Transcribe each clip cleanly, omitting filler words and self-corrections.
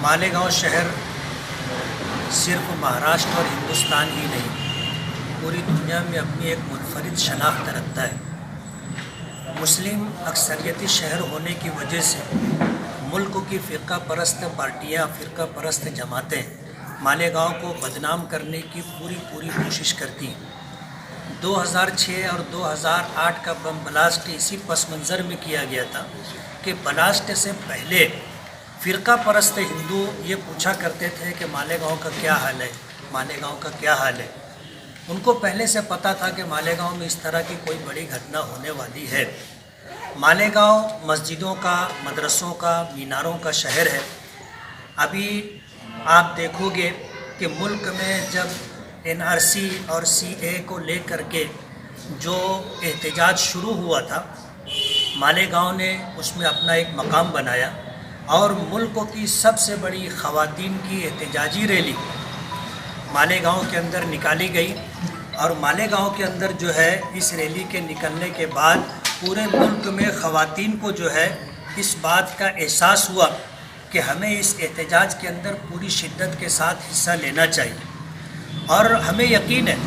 मालेगांव शहर सिर्फ महाराष्ट्र और हिंदुस्तान ही नहीं, पूरी दुनिया में अपनी एक मुनफरिद शनाख्त रखता है। मुस्लिम अक्सरियती शहर होने की वजह से मुल्क की फ़िरका परस्त पार्टियाँ, फ़िरका परस्त जमातें मालेगांव को बदनाम करने की पूरी कोशिश करती हैं। 2006 और 2008 का बम ब्लास्ट इसी पस मंज़र में किया गया था कि ब्लास्ट से पहले फ़िरका परस्त हिंदू ये पूछा करते थे कि मालेगांव का क्या हाल है, मालेगांव का क्या हाल है। उनको पहले से पता था कि मालेगांव में इस तरह की कोई बड़ी घटना होने वाली है। मालेगांव मस्जिदों का, मदरसों का, मीनारों का शहर है। अभी आप देखोगे कि मुल्क में जब NRC और CA को लेकर के जो एहतजाज शुरू हुआ था, मालेगांव ने उसमें अपना एक मकाम बनाया और मुल्क की सबसे बड़ी ख़वातीन की एहतजाजी रैली मालेगांव के अंदर निकाली गई। और मालेगांव के अंदर जो है इस रैली के निकलने के बाद पूरे मुल्क में ख़वातीन को जो है इस बात का एहसास हुआ कि हमें इस एहतजाज के अंदर पूरी शिद्दत के साथ हिस्सा लेना चाहिए। और हमें यकीन है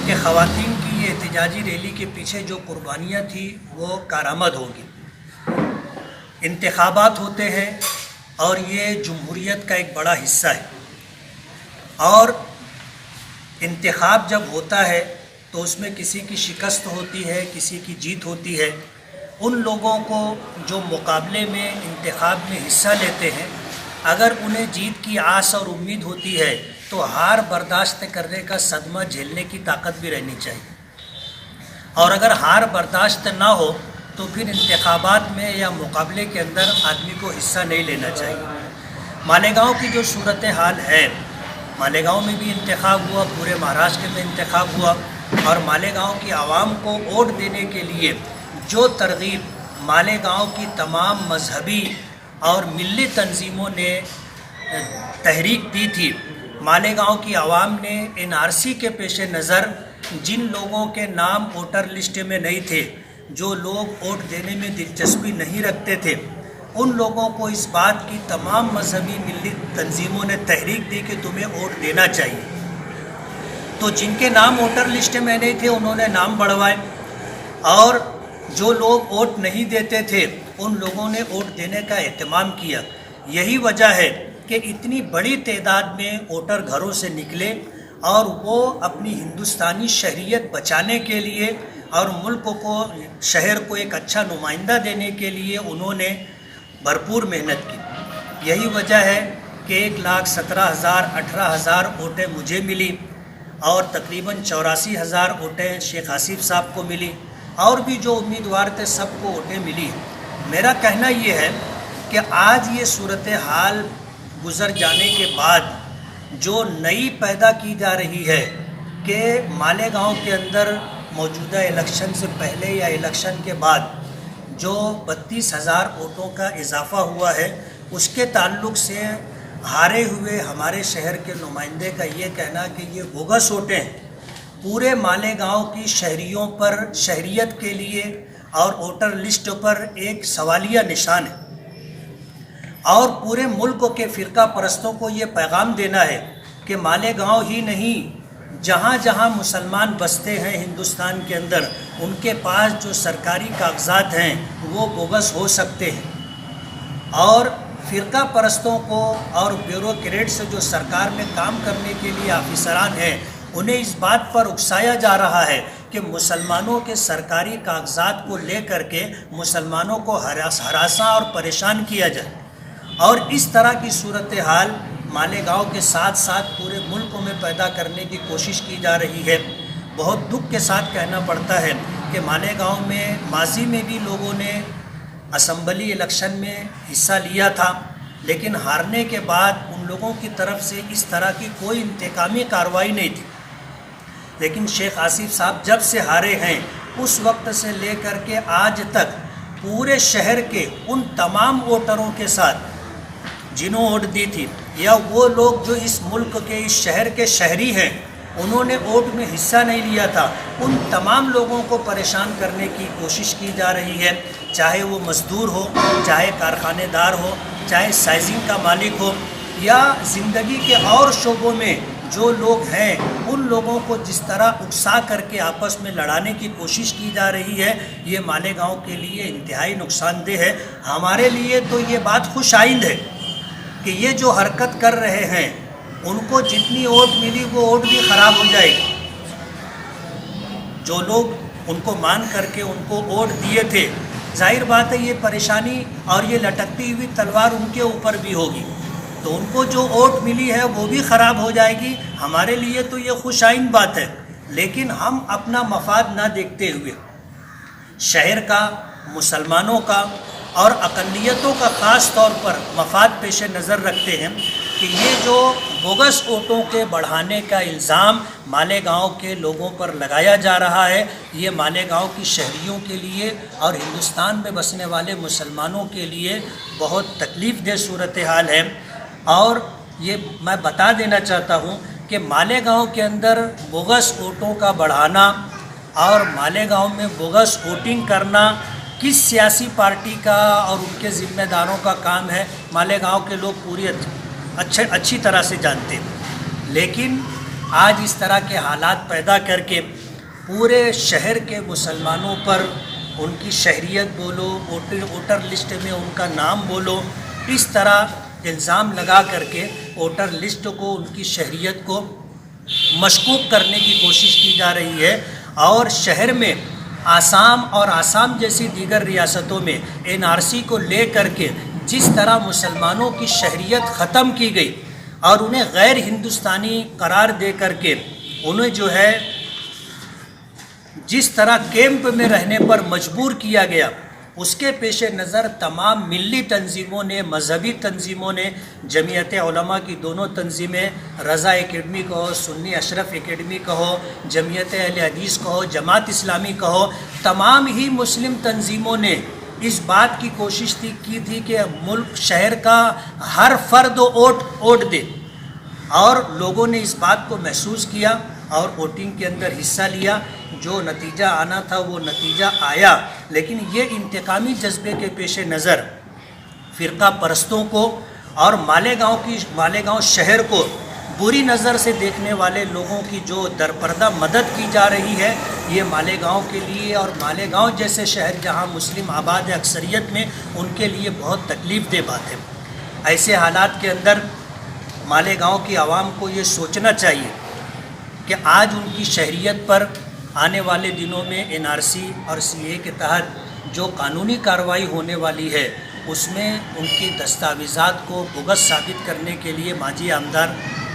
कि ख़वातीन की ये एहतजाजी रैली के पीछे जो कुर्बानियाँ थी वो कारआमद होगी। इंतखाबात होते हैं और ये जमहूरियत का एक बड़ा हिस्सा है, और इंतखाब जब होता है तो उसमें किसी की शिकस्त होती है, किसी की जीत होती है। उन लोगों को जो मुकाबले में इंतखाब में हिस्सा लेते हैं, अगर उन्हें जीत की आस और उम्मीद होती है तो हार बर्दाश्त करने का सदमा झेलने की ताकत भी रहनी चाहिए। और अगर हार बर्दाश्त ना हो तो फिर इंतखाबात में या मुकाबले के अंदर आदमी को हिस्सा नहीं लेना चाहिए। मालेगांव की जो सूरत हाल है, मालेगांव में भी इंतखाब हुआ, पूरे महाराष्ट्र में इंतखाब हुआ, और मालेगांव की आवाम को वोट देने के लिए जो तरगीब मालेगांव की तमाम मजहबी और मिली तंजीमों ने तहरीक दी थी, मालेगांव की आवाम ने NRC के पेश नज़र जिन लोगों के नाम वोटर लिस्ट में नहीं थे, जो लोग वोट देने में दिलचस्पी नहीं रखते थे, उन लोगों को इस बात की तमाम मजहबी मिली तंजीमों ने तहरीक दी कि तुम्हें वोट देना चाहिए। तो जिनके नाम वोटर लिस्ट में नहीं थे उन्होंने नाम बढ़वाए, और जो लोग वोट नहीं देते थे उन लोगों ने वोट देने का एहतमाम किया। यही वजह है कि इतनी बड़ी तादाद में वोटर घरों से निकले और वो अपनी हिंदुस्तानी शहरियत बचाने के लिए और मुल्क को, शहर को एक अच्छा नुमाइंदा देने के लिए उन्होंने भरपूर मेहनत की। यही वजह है कि 1,17,000 18,000 वोटें मुझे मिली और तकरीबन 84,000 वोटें शेख आसिफ साहब को मिली, और भी जो उम्मीदवार थे सबको वोटें मिली। मेरा कहना ये है कि आज ये सूरत हाल गुज़र जाने के बाद जो नई पैदा की जा रही है कि मालेगांव के अंदर मौजूदा इलेक्शन से पहले या इलेक्शन के बाद जो 32,000 वोटों का इजाफ़ा हुआ है, उसके ताल्लुक़ से हारे हुए हमारे शहर के नुमाइंदे का ये कहना कि ये बोगस वोटें हैं। पूरे मालेगांव की शहरियों पर, शहरियत के लिए और वोटर लिस्ट पर एक सवालिया निशान है, और पूरे मुल्क के फ़िरका परस्तों को ये पैगाम देना है कि मालेगांव ही नहीं, जहाँ जहाँ मुसलमान बसते हैं हिंदुस्तान के अंदर, उनके पास जो सरकारी कागजात हैं वो बोगस हो सकते हैं। और फ़िरका परस्तों को और ब्यूरोक्रेट से जो सरकार में काम करने के लिए ऑफिसरान हैं, उन्हें इस बात पर उकसाया जा रहा है कि मुसलमानों के सरकारी कागजात को लेकर के मुसलमानों को हरासा और परेशान किया जाए। और इस तरह की सूरत हाल मालेगांव के साथ साथ पूरे मुल्क में पैदा करने की कोशिश की जा रही है। बहुत दुख के साथ कहना पड़ता है कि मालेगांव में माजी में भी लोगों ने असम्बली इलेक्शन में हिस्सा लिया था, लेकिन हारने के बाद उन लोगों की तरफ से इस तरह की कोई इंतकामी कार्रवाई नहीं थी। लेकिन शेख आसिफ साहब जब से हारे हैं उस वक्त से लेकर के आज तक पूरे शहर के उन तमाम वोटरों के साथ जिन्होंने वोट दी थी, या वो लोग जो इस मुल्क के, इस शहर के शहरी हैं, उन्होंने वोट में हिस्सा नहीं लिया था, उन तमाम लोगों को परेशान करने की कोशिश की जा रही है। चाहे वो मज़दूर हो, चाहे कारखानेदार हो, चाहे साइजिंग का मालिक हो, یا زندگی کے اور شعبوں میں جو لوگ ہیں ان لوگوں کو جس طرح اکسا کر کے آپس میں لڑانے کی کوشش کی جا رہی ہے، یہ مالیگاؤں کے لیے انتہائی نقصان دہ ہے۔ ہمارے لیے تو یہ بات خوش آئند ہے کہ یہ جو حرکت کر رہے ہیں ان کو جتنی ووٹ ملی وہ ووٹ بھی خراب ہو جائے گی۔ جو لوگ ان کو مان کر کے ان کو ووٹ دیے تھے، ظاہر بات ہے یہ پریشانی اور یہ لٹکتی ہوئی تلوار ان کے اوپر بھی ہوگی، تو ان کو جو ووٹ ملی ہے وہ بھی خراب ہو جائے گی۔ ہمارے لیے تو یہ خوش آئند بات ہے، لیکن ہم اپنا مفاد نہ دیکھتے ہوئے شہر کا، مسلمانوں کا اور اقلیتوں کا خاص طور پر مفاد پیش نظر رکھتے ہیں کہ یہ جو بوگس ووٹوں کے بڑھانے کا الزام مالیگاؤں کے لوگوں پر لگایا جا رہا ہے، یہ مالیگاؤں کی شہریوں کے لیے اور ہندوستان میں بسنے والے مسلمانوں کے لیے بہت تکلیف دہ صورتحال ہے۔ اور یہ میں بتا دینا چاہتا ہوں کہ مالیگاؤں کے اندر بوگس ووٹوں کا بڑھانا اور مالیگاؤں میں بوگس ووٹنگ کرنا کس سیاسی پارٹی کا اور ان کے ذمہ داروں کا کام ہے، مالیگاؤں کے لوگ پوری اچھی طرح سے جانتے ہیں، لیکن آج اس طرح کے حالات پیدا کر کے پورے شہر کے مسلمانوں پر ان کی شہریت بولو، ووٹر لسٹ میں ان کا نام بولو، اس طرح الزام لگا کر کے ووٹر لسٹ کو، ان کی شہریت کو مشکوک کرنے کی کوشش کی جا رہی ہے۔ اور شہر میں آسام اور آسام جیسی دیگر ریاستوں میں NRC کو لے کر کے جس طرح مسلمانوں کی شہریت ختم کی گئی اور انہیں غیر ہندوستانی قرار دے کر کے انہیں جو ہے جس طرح کیمپ میں رہنے پر مجبور کیا گیا، اس کے پیش نظر تمام ملی تنظیموں نے، مذہبی تنظیموں نے، جمعیت علماء کی دونوں تنظیمیں، رضا اکیڈمی کہو، سنی اشرف اکیڈمی کہو، جمعیت اہل حدیث کہو، جماعت اسلامی کہو، تمام ہی مسلم تنظیموں نے اس بات کی کوشش کی تھی کہ ملک، شہر کا ہر فرد ووٹ دے، اور لوگوں نے اس بات کو محسوس کیا اور ووٹنگ کے اندر حصہ لیا۔ جو نتیجہ آنا تھا وہ نتیجہ آیا، لیکن یہ انتقامی جذبے کے پیش نظر فرقہ پرستوں کو اور مالیگاؤں شہر کو بری نظر سے دیکھنے والے لوگوں کی جو درپردہ مدد کی جا رہی ہے، یہ مالیگاؤں کے لیے اور مالیگاؤں جیسے شہر جہاں مسلم آباد ہے اکثریت میں، ان کے لیے بہت تکلیف دہ بات ہے۔ ایسے حالات کے اندر مالیگاؤں کی عوام کو یہ سوچنا چاہیے کہ آج ان کی شہریت پر آنے والے دنوں میں NRC اور CA کے تحت جو قانونی کارروائی ہونے والی ہے، اس میں ان کی دستاویزات کو بوگس ثابت کرنے کے لیے ماجی عامدار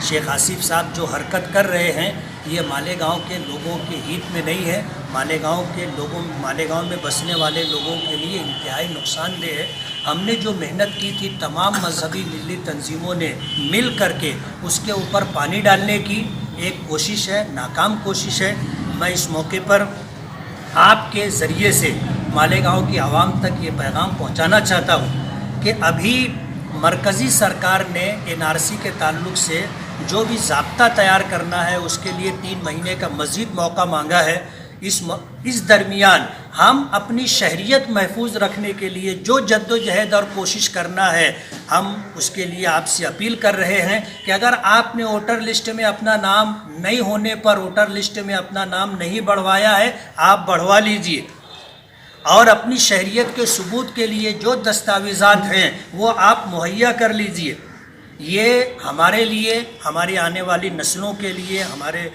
شیخ آصف صاحب جو حرکت کر رہے ہیں، یہ مالیگاؤں کے لوگوں کے ہیت میں نہیں ہے، مالیگاؤں میں بسنے والے لوگوں کے لیے انتہائی نقصان دہ ہے۔ ہم نے جو محنت کی تھی تمام مذہبی ملی تنظیموں نے مل کر کے اس کے اوپر پانی ڈالنے کی ایک کوشش ہے، ناکام کوشش ہے۔ میں اس موقع پر آپ کے ذریعے سے مالیگاؤں کی عوام تک یہ پیغام پہنچانا چاہتا ہوں کہ ابھی مرکزی سرکار نے NRC کے تعلق سے جو بھی ضابطہ تیار کرنا ہے اس کے لیے 3 مہینے کا مزید موقع مانگا ہے۔ اس درمیان ہم اپنی شہریت محفوظ رکھنے کے لیے جو جد و جہد اور کوشش کرنا ہے، ہم اس کے لیے آپ سے اپیل کر رہے ہیں کہ اگر آپ نے ووٹر لسٹ میں اپنا نام نہیں ہونے پر ووٹر لسٹ میں اپنا نام نہیں بڑھوایا ہے، آپ بڑھوا لیجئے، اور اپنی شہریت کے ثبوت کے لیے جو دستاویزات ہیں وہ آپ مہیا کر لیجئے۔ یہ ہمارے لیے، ہماری آنے والی نسلوں کے لیے، ہمارے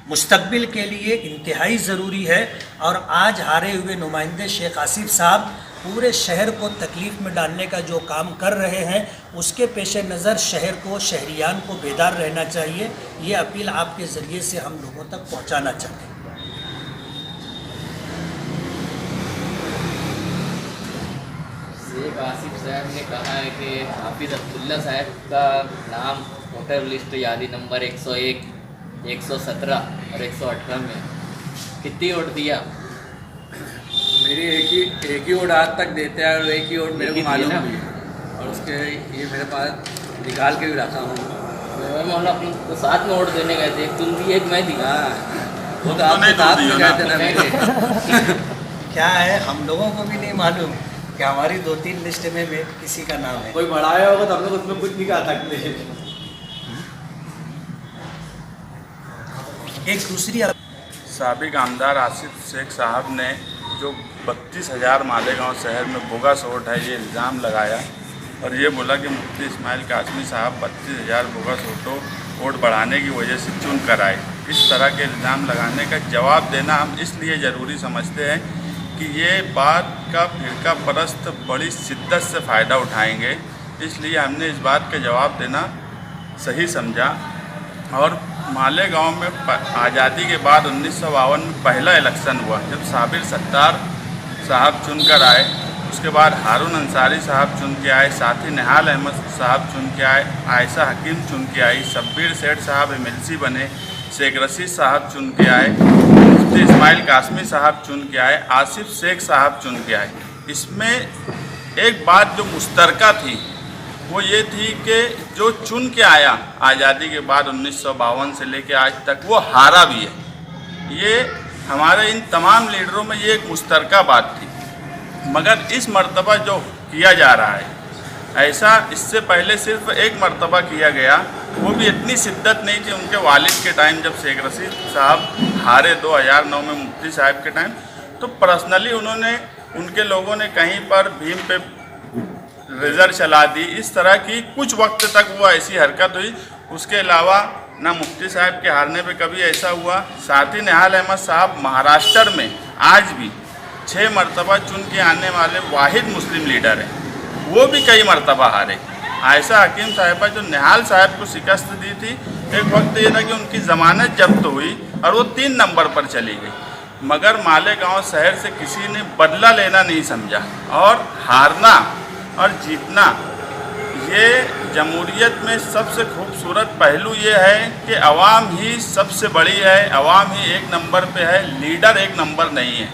مستقبل کے لیے انتہائی ضروری ہے۔ اور آج ہارے ہوئے نمائندے شیخ آصف صاحب پورے شہر کو تکلیف میں ڈالنے کا جو کام کر رہے ہیں، اس کے پیش نظر شہر کو، شہریان کو بیدار رہنا چاہیے۔ یہ اپیل آپ کے ذریعے سے ہم لوگوں تک پہنچانا چاہتے ہیں۔ شیخ آصف صاحب نے کہا ہے کہ حافظ عبداللہ صاحب کا نام ووٹر لسٹ یادی نمبر 101، 117 اور 118 میں کتنی ووٹ دیا؟ میری ایک ہی ووٹ آج تک دیتے ہیں، اور ایک ہی ووٹ میرے کو معلوم بھی ہے، اور اس کے یہ میرے پاس نکال کے بھی رکھا ہوں۔ مولانا اپنے تو ساتھ میں ووٹ دینے گئے تھے، ایک تم دی ایک میں دی۔ وہ تو آپ کے ساتھ میں گئے تھے نا میرے۔ کیا ہے ہم لوگوں کو بھی نہیں معلوم، कि हमारी 2-3 लिस्ट में किसी का नाम है। कोई बढ़ाया होगा तो हम लोग उसमें कुछ नहीं कहा सकते। एक दूसरी साबिक आमदार आसिफ शेख साहब ने जो 32,000 मालेगांव शहर में बोगस वोट है ये इल्ज़ाम लगाया और ये बोला कि मुफ्ती इस्माइल कासमी साहब 32,000 बोगस वोट बढ़ाने की वजह से चुन कर आए। इस तरह के इल्ज़ाम लगाने का जवाब देना हम इसलिए ज़रूरी समझते हैं कि ये बात का फ़िरका परस्त बड़ी शिद्दत से फ़ायदा उठाएंगे, इसलिए हमने इस बात का जवाब देना सही समझा। और मालेगांव में आज़ादी के बाद 1952 में पहला इलेक्शन हुआ जब साबिर सत्तार साहब चुनकर आए, उसके बाद हारून अंसारी साहब चुन के आए, साथ ही निहाल अहमद साहब चुन के आए, आयशा हकीम चुन के आई, शब्बीर सेठ साहब MLC बने, शेख रशीद साहब चुन के आए, मुफ्ती इस्माइल कासमी साहब चुन के आए, आसिफ शेख साहब चुन के आए। इसमें एक बात जो मुश्तरका थी वो ये थी कि जो चुन के आया आज़ादी के बाद 1952 से लेकर आज तक वो हारा भी है। ये हमारे इन तमाम लीडरों में ये एक मुश्तरका बात थी। मगर इस मर्तबा जो किया जा रहा है ऐसा इससे पहले सिर्फ एक मर्तबा किया गया, वो भी इतनी शिद्दत नहीं थी। उनके वालिद के टाइम जब शेख रशीद साहब हारे 2009 में मुफ्ती साहब के टाइम, तो पर्सनली उन्होंने उनके लोगों ने कहीं पर भीम पे रेजर चला दी, इस तरह की कुछ वक्त तक वो ऐसी हरकत हुई। उसके अलावा ना मुफ्ती साहब के हारने पे कभी ऐसा हुआ। साथ ही निहाल अहमद साहब महाराष्ट्र में आज भी 6 मरतबा चुन के आने वाले वाहिद मुस्लिम लीडर हैं, वो भी कई मरतबा हारे। आयशा हकीम साहिबा जो निहाल साहब को शिकस्त दी थी, एक वक्त ये था कि उनकी ज़मानत जब्त हुई और वो 3 नंबर पर चली गई, मगर मालेगांव शहर से किसी ने बदला लेना नहीं समझा। और हारना और जीतना, ये जमहूरियत में सबसे खूबसूरत पहलू ये है कि अवाम ही सबसे बड़ी है, अवाम ही एक नंबर पे है, लीडर एक नंबर नहीं है।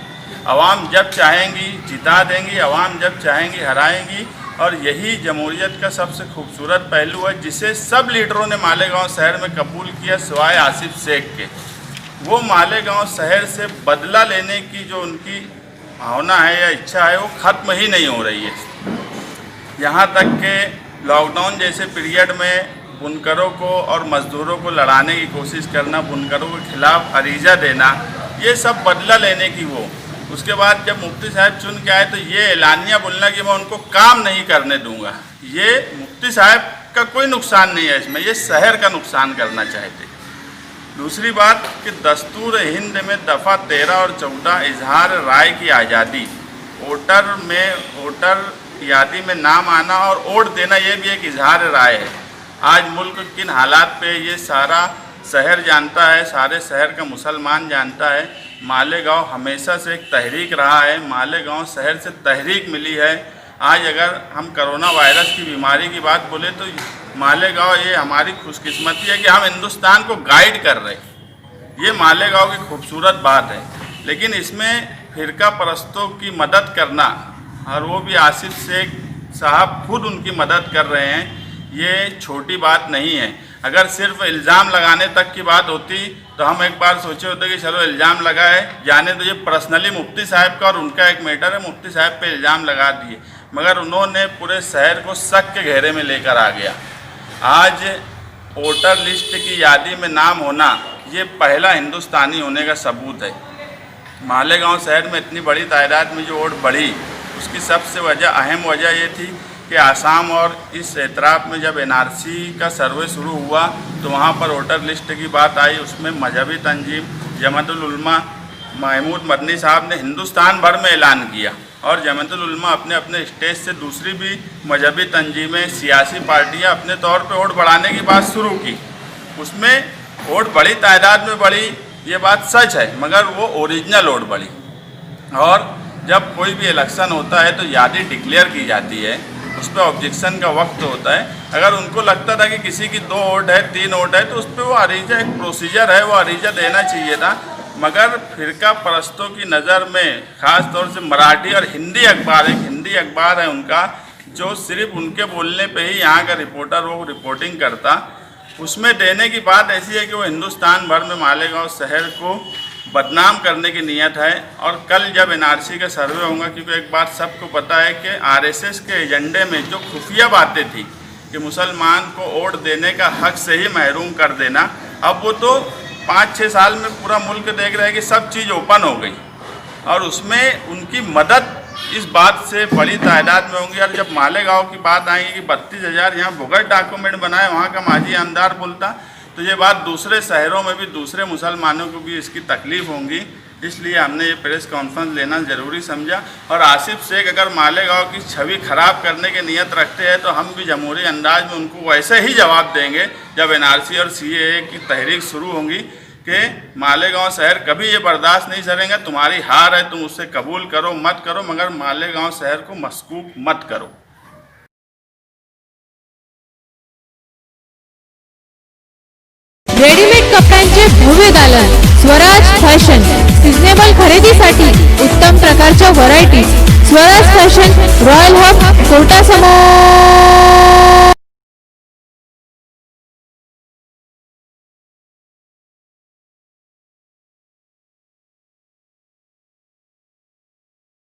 अवाम जब चाहेंगी जिता देंगी, अवाम जब चाहेंगी हराएंगी, और यही जमहूरियत का सबसे खूबसूरत पहलू है जिसे सब लीडरों ने मालेगांव शहर में कबूल किया सिवाय आसिफ शेख के। वो मालेगांव शहर से बदला लेने की जो उनकी भावना है या इच्छा है वो ख़त्म ही नहीं हो रही है। यहाँ तक कि लॉकडाउन जैसे पीरियड में बुनकरों को और मज़दूरों को लड़ाने की कोशिश करना, बुनकरों के खिलाफ अरीजा देना, ये सब बदला लेने की वो। उसके बाद जब मुफ्ती साहब चुन के आए तो ये एलानिया बोलना कि मैं उनको काम नहीं करने दूंगा, ये मुफ्ती साहब का कोई नुकसान नहीं है इसमें, ये शहर का नुकसान करना चाहते। दूसरी बात कि दस्तूर हिंद में दफ़ा 13 और 14 इजहार राय की आज़ादी, वोटर यादी में नाम आना और वोट देना, ये भी एक इजहार राय है। आज मुल्क किन हालात पे ये सारा शहर जानता है, सारे शहर का मुसलमान जानता है। मालेगांव हमेशा से एक तहरीक रहा है, मालेगांव शहर से तहरीक मिली है। आज अगर हम कोरोना वायरस की बीमारी की बात बोले तो मालेगांव, ये हमारी खुशकिस्मती है कि हम हिंदुस्तान को गाइड कर रहे हैं, ये मालेगांव की खूबसूरत बात है। लेकिन इसमें फ़िरका परस्तों की मदद करना, और वो भी आसिफ शेख साहब खुद उनकी मदद कर रहे हैं, ये छोटी बात नहीं है। अगर सिर्फ इल्ज़ाम लगाने तक की बात होती तो हम एक बार सोचे होते कि चलो इल्ज़ाम लगाए जाने तो, ये पर्सनली मुफ्ती साहब का और उनका एक मैटर है, मुफ्ती साहब पे इल्ज़ाम लगा दिए, मगर उन्होंने पूरे शहर को शक के घेरे में लेकर आ गया। आज वोटर लिस्ट की यादी में नाम होना ये पहला हिंदुस्तानी होने का सबूत है। मालेगांव शहर में इतनी बड़ी तादाद में जो वोट बढ़ी, उसकी सबसे अहम वजह ये थी कि आसाम और इस एतराफ़ में जब NRC का सर्वे शुरू हुआ तो वहाँ पर वोटर लिस्ट की बात आई। उसमें मजहबी तंजीम जमातुल उलमा महमूद मदनी साहब ने हिंदुस्तान भर में ऐलान किया, और जमातुल उलमा अपने अपने स्टेज से दूसरी भी मजहबी तंजीमें, सियासी पार्टियाँ अपने तौर पर वोट बढ़ाने की बात शुरू की। उसमें वोट बड़ी तादाद में बढ़ी, ये बात सच है, मगर वो ओरिजिनल वोट बढ़ी। और जब कोई भी इलेक्शन होता है तो यादी डिक्लेयर की जाती है, उस पर ऑब्जेक्शन का वक्त होता है। अगर उनको लगता था कि किसी की 2 वोट है, 3 वोट है, तो उस पर वो अरीजा, एक प्रोसीजर है, वो अरीजा देना चाहिए था। मगर फ़िरका परस्तों की नज़र में ख़ास तौर से मराठी और हिंदी अखबार, एक हिंदी अखबार है उनका, जो सिर्फ उनके बोलने पे ही यहाँ का रिपोर्टर वो रिपोर्टिंग करता, उसमें देने की बात ऐसी है कि वो हिंदुस्तान भर में मालेगांव शहर को बदनाम करने की नीयत है। और कल जब एनआरसी का सर्वे होगा, क्योंकि एक बात सबको पता है कि आरएसएस के एजेंडे में जो खुफिया बातें थी कि मुसलमान को वोट देने का हक से ही महरूम कर देना, अब वो तो 5-6 साल में पूरा मुल्क देख रहा है कि सब चीज़ ओपन हो गई, और उसमें उनकी मदद इस बात से बड़ी तादाद में होंगी। और जब मालेगांव की बात आएगी कि 32,000 यहाँ बोगस डॉक्यूमेंट बनाए, वहाँ का माजी आमदार बोलता, तो ये बात दूसरे शहरों में भी दूसरे मुसलमानों को भी इसकी तकलीफ़ होंगी। इसलिए हमने ये प्रेस कॉन्फ्रेंस लेना ज़रूरी समझा। और आसिफ शेख अगर मालेगांव की छवि ख़राब करने की नीयत रखते हैं तो हम भी जमहूरी अंदाज में उनको वैसे ही जवाब देंगे जब एनआरसी और सीएए की तहरीक शुरू होंगी कि मालेगांव शहर कभी ये बर्दाश्त नहीं करेंगे, तुम्हारी हार है, तुम उससे कबूल करो मत करो, मगर मालेगांव शहर को मस्कूक मत करो। रेडीमेड कपड्यांचे भव्य दालन स्वराज फॅशन. सिजनेबल खरेदीसाठी उत्तम प्रकारच्या varieties. Swaraj fashion, royal hub, कोर्टासमोर.